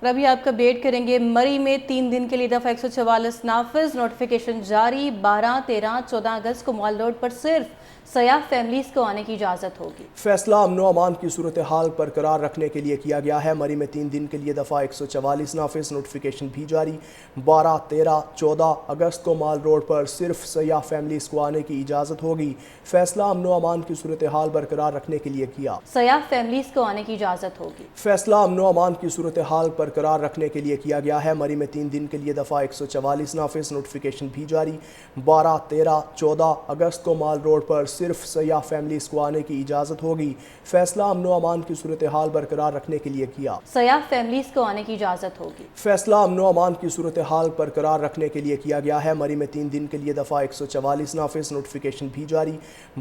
ابھی آپ کا اپڈیٹ کریں گے۔ مری میں 3 دن کے لیے دفعہ 144 نافذ، نوٹیفیکیشن جاری۔ 12، 13، 14 اگست کو مال روڈ پر صرف سیاح فیملیز کو آنے کی اجازت ہوگی۔ فیصلہ امن و امان کی صورتحال برقرار رکھنے کے لیے کیا گیا ہے۔ مری میں 3 دن کے لیے دفعہ 144 نافذ، نوٹیفیکیشن بھی جاری۔ 12، 13، 14 اگست کو مال روڈ پر صرف سیاح فیملیز کو آنے کی اجازت ہوگی۔ فیصلہ امن و امان کی صورتحال برقرار رکھنے کے لیے کیا۔ سیاح فیملیز کو آنے کی اجازت ہوگی۔ فیصلہ امن و امان کی صورتحال برقرار رکھنے کے لیے کیا گیا ہے۔ مری میں 3 دن کے لیے دفعہ 144 نافذ، نوٹیفیکیشن بھی جاری۔ 12، 13، 14 اگست کو مال روڈ پر صرف سیاح فیملیز کو آنے کی اجازت ہوگی۔ فیصلہ امن و امان کی صورتحال برقرار رکھنے کے لیے کیا۔ سیاح فیملیز کو آنے کی اجازت ہوگی۔ فیصلہ امن و امان کی صورتحال برقرار رکھنے کے لیے کیا گیا ہے۔ مری میں 3 دن کے لیے دفعہ 144 نافذ، نوٹیفیکیشن بھی جاری۔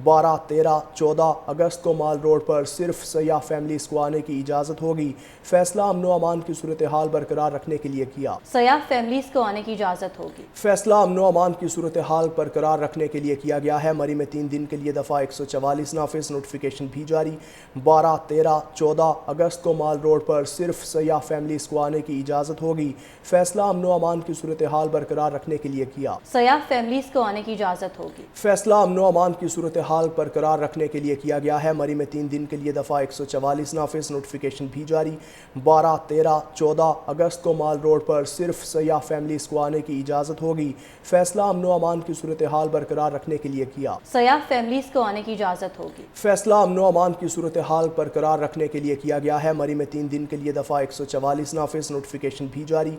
12، 13، 14 اگست کو مال روڈ پر صرف سیاح فیملیز کو آنے کی اجازت ہوگی۔ فیصلہ امن و امان کی صورتحال برقرار رکھنے کے لیے کیا۔ سیاح فیملیز کو آنے کی اجازت ہوگی۔ فیصلہ امن و امان کی صورتحال برقرار رکھنے کے لیے کیا گیا ہے۔ مری میں 3 دن کے لیے دفعہ 144 نافذ، نوٹیفیکیشن بھی جاری۔ 12، 13، 14 اگست کو مال روڈ پر صرف سیاح فیملیز کو آنے کی اجازت ہوگی۔ فیصلہ امن و امان کی صورتحال برقرار رکھنے کے لیے کیا۔ سیاح فیملیز کو آنے کی اجازت ہوگی۔ فیصلہ امن و امان کی صورتحال برقرار رکھنے کے لیے کیا گیا ہے۔ مری میں 3 دن کے لیے دفعہ 144 نافذ، نوٹیفیکیشن بھی جاری۔ 12، 13، 14 اگست کو مال روڈ پر صرف سیاح فیملیز کو آنے کی اجازت ہوگی۔ فیصلہ امن و امان کی صورتحال برقرار رکھنے کے لیے کیا۔ سیاح فیملیز کو آنے کی اجازت ہوگی۔ فیصلہ امن و امان کی صورتحال برقرار رکھنے کے لیے کیا گیا ہے۔ مری میں 3 دن کے لیے دفعہ 144 نافذ، نوٹیفیکیشن بھی جاری۔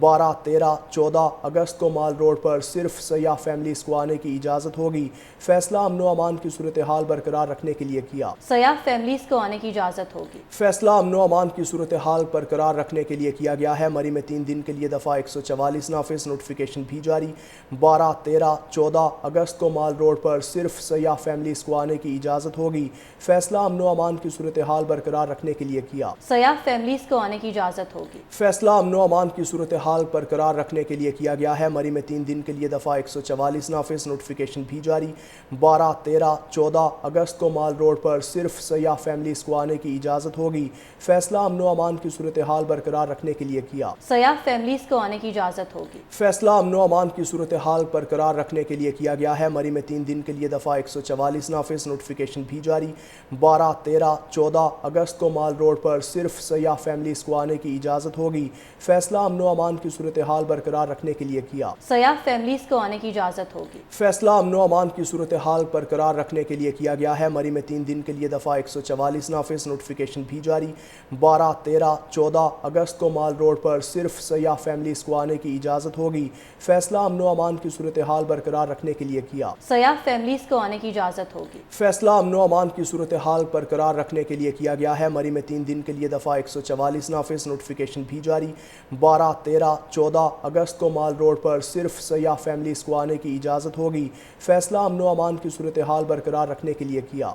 12، 13، 14 اگست کو مال روڈ پر صرف سیاح فیملیز کو آنے کی اجازت ہوگی۔ فیصلہ امن و امان کی صورتحال برقرار رکھنے کے لیے کیا۔ سیاح فیملیز کو آنے کی اجازت ہوگی۔ فیصلہ امن و امان کی صورتحال برقرار رکھنے کے لیے کیا گیا ہے۔ مری میں 3 دن کے لیے دفعہ 144 نافذ، نوٹیفیکیشن بھی جاری۔ 12، 13، 14 اگست کو مال روڈ پر صرف سیاح فیملیز کو آنے کی اجازت ہوگی۔ فیصلہ امن و امان کی صورتحال برقرار رکھنے کے لیے کیا۔ سیاح فیملیز کو آنے کی اجازت ہوگی۔ فیصلہ امن و امان کی صورتحال برقرار رکھنے کے لیے کیا گیا ہے۔ مری میں 3 دن کے لیے دفعہ 144 نافذ، نوٹیفیکیشن بھی جاری۔ 12، 13، 14 اگست کو مال روڈ پر صرف سیاح فیملیز کو آنے کی اجازت ہوگی۔ فیصلہ امن و امان کی صورتحال برقرار رکھنے کے لیے کیا۔ سیاح فیملیز کو آنے کی اجازت ہوگی۔ فیصلہ امن و امان کی صورتحال برقرار رکھنے کے لیے کیا گیا ہے۔ مری میں 3 دن کے لیے دفعہ 144 نافذ، نوٹیفیکیشن بھی جاری۔ 12، 13، 14 اگست کو مال روڈ پر صرف سیاح فیملیز کو آنے کی اجازت ہوگی۔ فیصلہ امن و امان کی صورتحال برقرار رکھنے کے لیے کیا۔ سیاح فیملیز کو آنے کی اجازت ہوگی۔ فیصلہ امن و امان کی صورتحال برقرار رکھنے کے لیے کیا گیا ہے۔ مری میں 3 دن کے لیے دفعہ 144 نافذ، نوٹیفیکیشن بھی جاری۔ 12، 13، 14 اگست کو مال روڈ پر صرف سیاح فیملیز کو آنے کی اجازت ہوگی۔ فیصلہ امن و امان کی صورتحال برقرار رکھنے کے لیے کیا۔ سیاح فیملیز کو آنے کی اجازت ہوگی۔ فیصلہ امن و امان کی صورتحال برقرار رکھنے کے لیے کیا گیا ہے۔ مری میں 3 دن کے لیے دفعہ 144 نافذ، نوٹیفیکیشن بھی جاری۔ 12، 13، 14 اگست کو مال روڈ پر صرف سیاح فیملیز کو آنے کی اجازت ہوگی۔ فیصلہ امن و امان کی صورتحال برقرار رکھنے کے لیے کیا۔